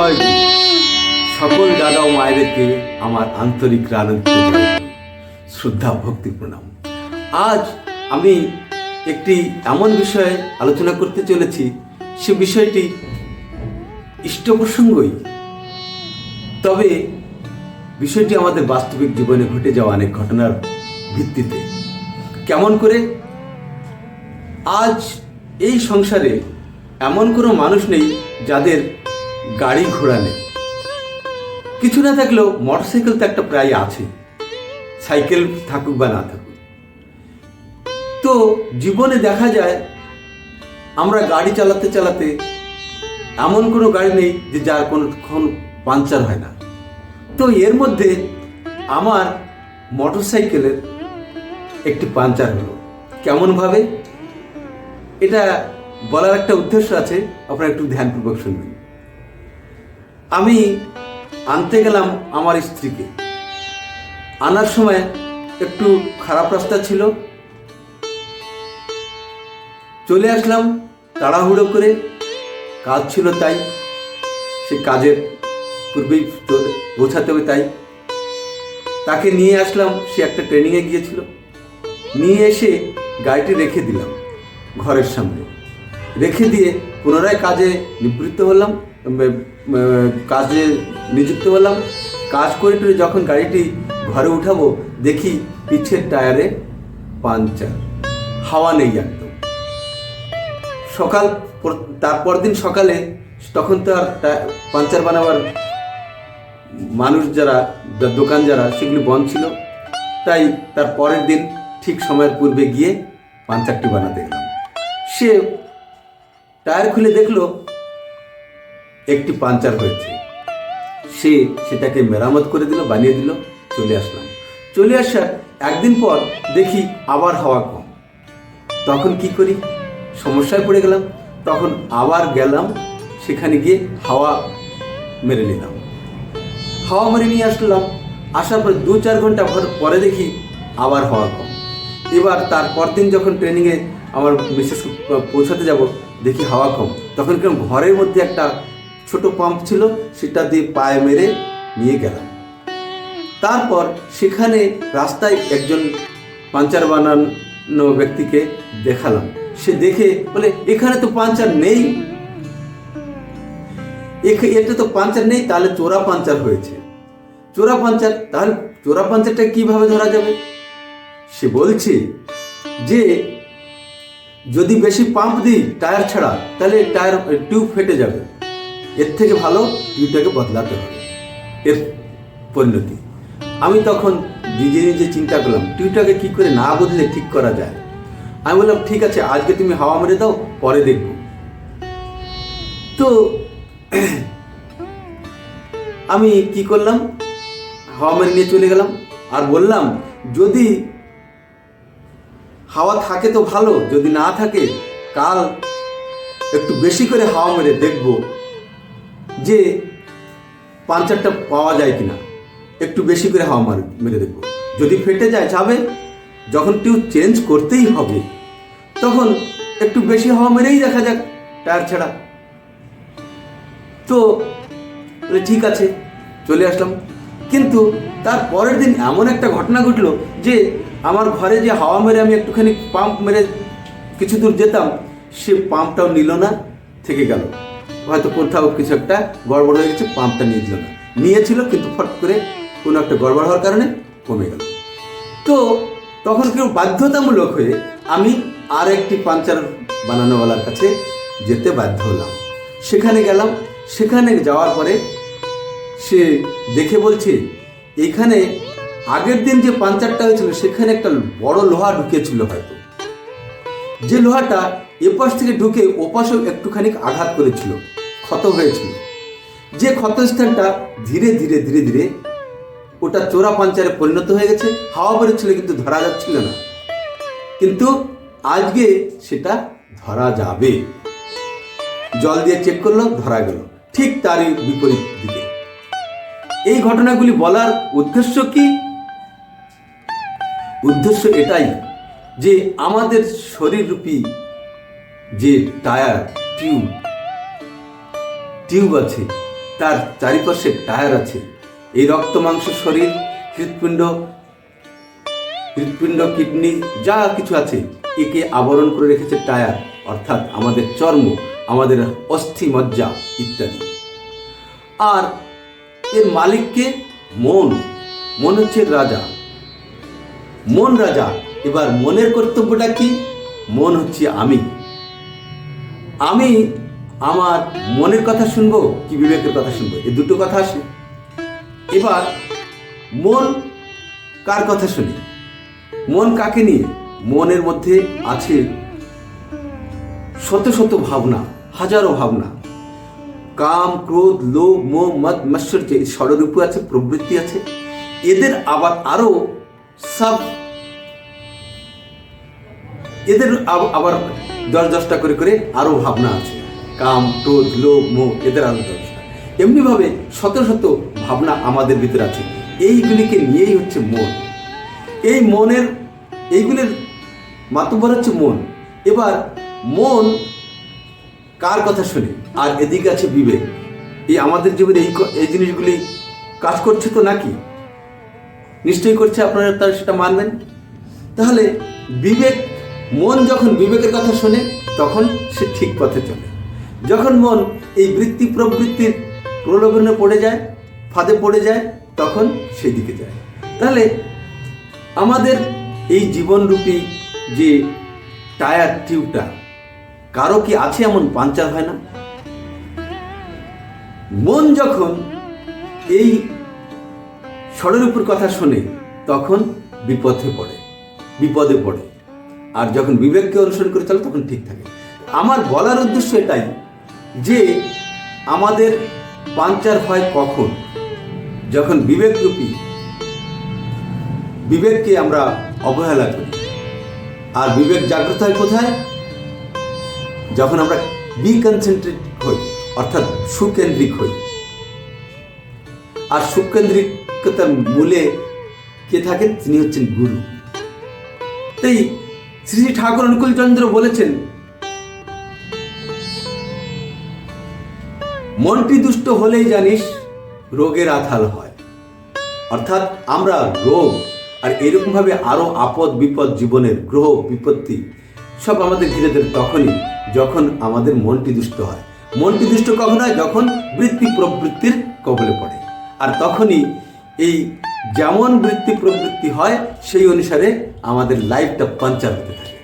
জয় গুরু। সকল দাদা ও মায়েদেরকে আমার আন্তরিক শ্রদ্ধা ভক্তি প্রণাম। আজ আমি একটি এমন বিষয়ে আলোচনা করতে চলেছি, সে বিষয়টি ইষ্ট প্রসঙ্গই, তবে বিষয়টি আমাদের বাস্তবিক জীবনে ঘটে যাওয়া অনেক ঘটনার ভিত্তিতে। কেমন করে? আজ এই সংসারে এমন কোনো মানুষ নেই যাদের গাড়ি ঘোড়া নেই। কিছু না থাকলেও মোটরসাইকেল তো একটা প্রায় আছে, সাইকেল থাকুক বা না থাকুক। তো জীবনে দেখা যায় আমরা গাড়ি চালাতে চালাতে এমন কোনো গাড়ি নেই যে যার কোনোক্ষণ পাংচার হয় না। তো এর মধ্যে আমার মোটরসাইকেলের একটি পাংচার হলো। কেমনভাবে? এটা বলার একটা উদ্দেশ্য আছে, আপনারা একটু ধ্যানপূর্বক শুনবেন। আমি আনতে গেলাম আমার স্ত্রীকে। আনার সময় একটু খারাপ রাস্তা ছিল, চলে আসলাম তাড়াহুড়ো করে, কাজ ছিল তাই, সে কাজের পূর্বেই পৌঁছাতে হবে তাই। তাকে নিয়ে আসলাম, সে একটা ট্রেনিংয়ে গিয়েছিল। নিয়ে এসে গাড়িটি রেখে দিলাম ঘরের সামনে। রেখে দিয়ে পুনরায় কাজে নিবৃত্ত হলাম, কাজে নিযুক্ত হলাম। কাজ করে টরে যখন গাড়িটি ঘরে উঠাবো, দেখি পিছের টায়ারে পাংচার, হাওয়া নেই একদম। তারপর দিন সকালে, তখন তো আর পাংচার বানাবার মানুষ যারা, দোকান যারা, সেগুলি বন্ধ ছিল। তাই তার পরের দিন ঠিক সময়ের পূর্বে গিয়ে পাংচারটি বানাতে গেলাম। সে টায়ার খুলে দেখলো একটি পাংচার হয়েছে। সে সেটাকে মেরামত করে দিল, বানিয়ে দিল। চলে আসলাম। চলে আসার একদিন পর দেখি আবার হাওয়া কম। তখন কি করি? সমস্যায় পড়ে গেলাম। তখন আবার গেলাম, সেখানে গিয়ে হাওয়া মেরে নিলাম। হাওয়া মেরে নিয়ে আসলাম। আসার পর 2-4 ঘন্টা পরে দেখি আবার হাওয়া কম। এবার তারপর দিন যখন ট্রেনিংয়ে আমার মিসেস পৌঁছাতে যাব, দেখি হাওয়া কম। তখন কেমন ঘরের মধ্যে একটা ছোট পাম্প ছিল, সেটা দিয়ে পায়ে মেরে নিয়ে গেলাম। তারপর সেখানে রাস্তায় একজন পাংচার বানানো ব্যক্তিকে দেখালাম। সে দেখে বলে, এখানে তো পাংচার নেই, এটা তো পাংচার নেই, তাহলে চোরা পাংচার হয়েছে। চোরা পাংচার? তাহলে চোরা পাংচারটা কিভাবে ধরা যাবে? সে বলছে যে যদি বেশি পাম্প দিই টায়ার ছাড়া, তাহলে টায়ার টিউব ফেটে যাবে। এর থেকে ভালো টিউবটাকে বদলাতে হবে, এর পরিণতি। আমি তখন নিজে নিজে চিন্তা করলাম, টিউবটাকে কি করে না বদলে ঠিক করা যায়। আমি বললাম, ঠিক আছে, আজকে তুমি হাওয়া মেরে দাও, পরে দেখব। তো আমি কি করলাম, হাওয়া মেরে নিয়ে চলে গেলাম। আর বললাম, যদি হাওয়া থাকে তো ভালো, যদি না থাকে কাল একটু বেশি করে হাওয়া মেরে দেখব যে পাংচারটা পাওয়া যায় কিনা। একটু বেশি করে হাওয়া মেরে দেখব। যদি ফেটে যায়, যাবে। যখন টিউব চেঞ্জ করতেই হবে, তখন একটু বেশি হাওয়া মেরেই দেখা যাক, টায়ার ছাড়া। তো ঠিক আছে, চলে আসলাম। কিন্তু তার পরের দিন এমন একটা ঘটনা ঘটলো যে আমার ঘরে যে হাওয়া মেরে আমি একটুখানি পাম্প মেরে কিছু দূর যেতাম, সে পাম্পটাও নিল না, থেকে গেল। হয়তো কোথাও কিছু একটা গড়বড় হয়ে গেছে, পাম্পটা নিয়ে দিল না। নিয়েছিল, কিন্তু ফট করে কোনো একটা গড়বড় হওয়ার কারণে কমে গেল। তো তখন কেউ বাধ্যতামূলক হয়ে আমি আর একটি পাংচার বানানোওয়ালার কাছে যেতে বাধ্য হলাম। সেখানে গেলাম। সেখানে যাওয়ার পরে সে দেখে বলছে, এখানে আগের দিন যে পাংচারটা হয়েছিল, সেখানে একটা বড় লোহা ঢুকেছিল হয়তো। যে লোহাটা এপাশ থেকে ঢুকে ওপাশেও একটুখানি আঘাত করেছিল, ক্ষত হয়েছিল। যে ক্ষতস্থানটা ধীরে ধীরে ধীরে ধীরে ওটা চোরা পাংচারে পরিণত হয়ে গেছে। হাওয়া বেরোচ্ছিল, কিন্তু ধরা যাচ্ছিল না। কিন্তু আজকে সেটা ধরা যাবে। জল দিয়ে চেক করলো, ধরা গেল। ঠিক তারই বিপরীত দিকে। এই ঘটনাগুলি বলার উদ্দেশ্য কি? উদ্দেশ্য এটাই যে আমাদের শরীররূপী যে টায়ার, টিউব আছে, তার চারিপাশে টায়ার আছে। এই রক্ত মাংস শরীর, হৃৎপিণ্ড, কিডনি যা কিছু আছে একে আবরণ করে রেখেছে টায়ার, অর্থাৎ আমাদের চর্ম, আমাদের অস্থি মজ্জা ইত্যাদি। আর এর মালিককে মন হচ্ছে রাজা, মন রাজা। এবার মনের কর্তব্যটা কি? মন হচ্ছে আমি আমার মনের কথা শুনবো কি বিবেকের কথা শুনবো, এই দুটো কথা আসে। এবার মন কার কথা শুনে? মন কাকে নিয়ে? মনের মধ্যে আছে শত শত ভাবনা, হাজারো ভাবনা। কাম, ক্রোধ, লোভ, মোহ, মদ, মাৎসর্য, ষড়রূপ আছে, প্রবৃত্তি আছে। এদের আবার আরো আবার 10-10টা করে আরো ভাবনা আছে। কাম, ক্রোধ, লোভ, মোহ, এদের আরো 10টা। এমনিভাবে শত শত ভাবনা আমাদের ভিতরে আছে। এইগুলিকে নিয়েই হচ্ছে মন। এইগুলির মাতব্বর হচ্ছে মন। এবার মন কার কথা শুনে? আর এদিকে আছে বিবেক। এই আমাদের জীবনে এই জিনিসগুলি কাজ করছে তো নাকি? নিশ্চয়ই করছে, আপনারা তার সেটা মানবেন। তাহলে মন যখন বিবেকের কথা শোনে তখন সে ঠিক পথে চলে। যখন মন এই বৃত্তি প্রবৃত্তির প্রলোভনে পড়ে যায়, ফাঁদে পড়ে যায়, তখন সেই দিকে যায়। তাহলে আমাদের এই জীবনরূপী যে টায়ার টিউবটা, কারো কি আছে এমন পাঞ্চার হয় না? মন যখন এই ষড়রূপের কথা শোনে তখন বিপদে পড়ে। আর যখন বিবেককে অনুসরণ করে চলে তখন ঠিক থাকে। আমার বলার উদ্দেশ্য এটাই যে আমাদের পাঞ্চার হয় কখন? যখন বিবেককে আমরা অবহেলা করি। আর বিবেক জাগ্রত হয় কোথায়? যখন আমরা বিকনসেন্ট্রেট হই, অর্থাৎ সুকেন্দ্রিক হই। আর সুকেন্দ্রিকতার মূলে কে থাকেন? তিনি হচ্ছেন গুরু। তাই শ্রী ঠাকুর অনুকূলচন্দ্র বলেছেন, মনটি দুষ্ট হলেই জানিস রোগের আথাল হয়। অর্থাৎ আমরা রোগ আর এরকম ভাবে আরো আপদ বিপদ, জীবনের গ্রহ বিপত্তি সব আমাদের ঘিরে ধরে তখনই যখন আমাদের মনটি দুষ্ট হয়। মনটি দুষ্ট কখন হয়? যখন বৃত্তি প্রবৃত্তির কবলে পড়ে। আর তখনই এই যেমন বৃত্তি প্রবৃত্তি হয় সেই অনুসারে আমাদের লাইফটা পাঞ্চার হতে থাকে।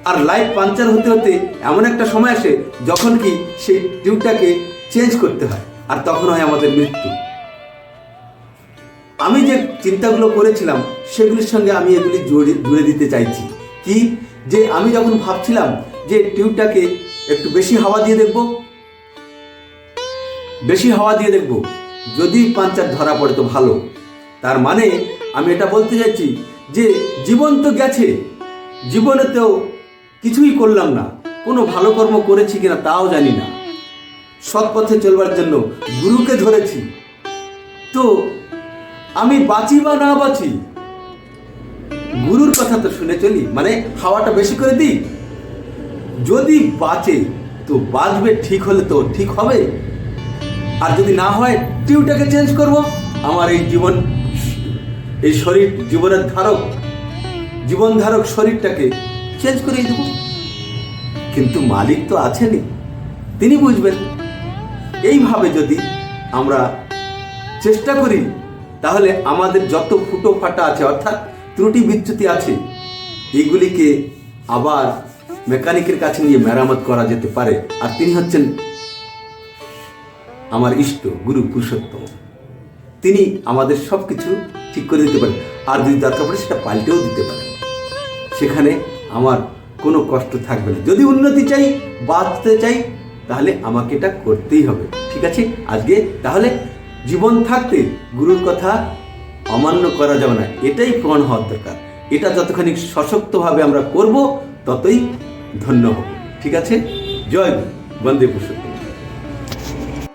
আর লাইফ পাঞ্চার হতে হতে এমন একটা সময় আসে যখন কি সেই টিউবটাকে চেঞ্জ করতে হয়, আর তখন হয় আমাদের মৃত্যু। আমি যে চিন্তাগুলো করেছিলাম সেগুলির সঙ্গে আমি এগুলি জুড়ে দিতে চাইছি। কি যে আমি যখন ভাবছিলাম যে টিউবটাকে একটু বেশি হাওয়া দিয়ে দেখব, যদি পাঞ্চার ধরা পড়ে তো ভালো। তার মানে আমি এটা বলতে চাইছি যে জীবন তো গেছে, জীবনেতেও কিছুই করলাম না, কোনো ভালো কর্ম করেছি কিনা তাও জানি না। সৎ পথে চলবার জন্য গুরুকে ধরেছি, তো আমি বাঁচি বা না বাঁচি গুরুর কথা তো শুনে চলি, মানে হাওয়াটা বেশি করে দিই। যদি বাঁচে তো বাঁচবে, ঠিক হলে তো ঠিক হবে। আর যদি না হয় টিউবটাকে চেঞ্জ করব। আমার এই শরীর, জীবন ধারক শরীরটাকে চেঞ্জ করে দেব। কিন্তু মালিক তো আছেনই, তিনি বুঝবেন। এইভাবে যদি আমরা চেষ্টা করি তাহলে আমাদের যত ফুটো ফাটা আছে, অর্থাৎ ত্রুটি বিচ্যুতি আছে, এগুলিকে আবার মেকানিকের কাছে নিয়ে মেরামত করা যেতে পারে। আর তিনি হচ্ছেন আমার ইষ্ট গুরু পুরুষোত্তম। তিনি আমাদের সবকিছু ঠিক করে দিতে পারেন। আর যদি দরকার পড়ে সেটা পাল্টেও দিতে পারেন। সেখানে আমার কোনো কষ্ট থাকবে না। যদি উন্নতি চাই, বাঁচতে চাই, তাহলে আমাকে এটা করতেই হবে। ঠিক আছে? আজকে তাহলে জীবন থাকতে গুরুর কথা অমান্য করা যাবে না, এটাই প্রমাণ হওয়ার দরকার। এটা যতখানি সশক্তভাবে আমরা করব ততই ধন্য হব। ঠিক আছে? জয় গুরু, বন্দে পুরুষোত্তম।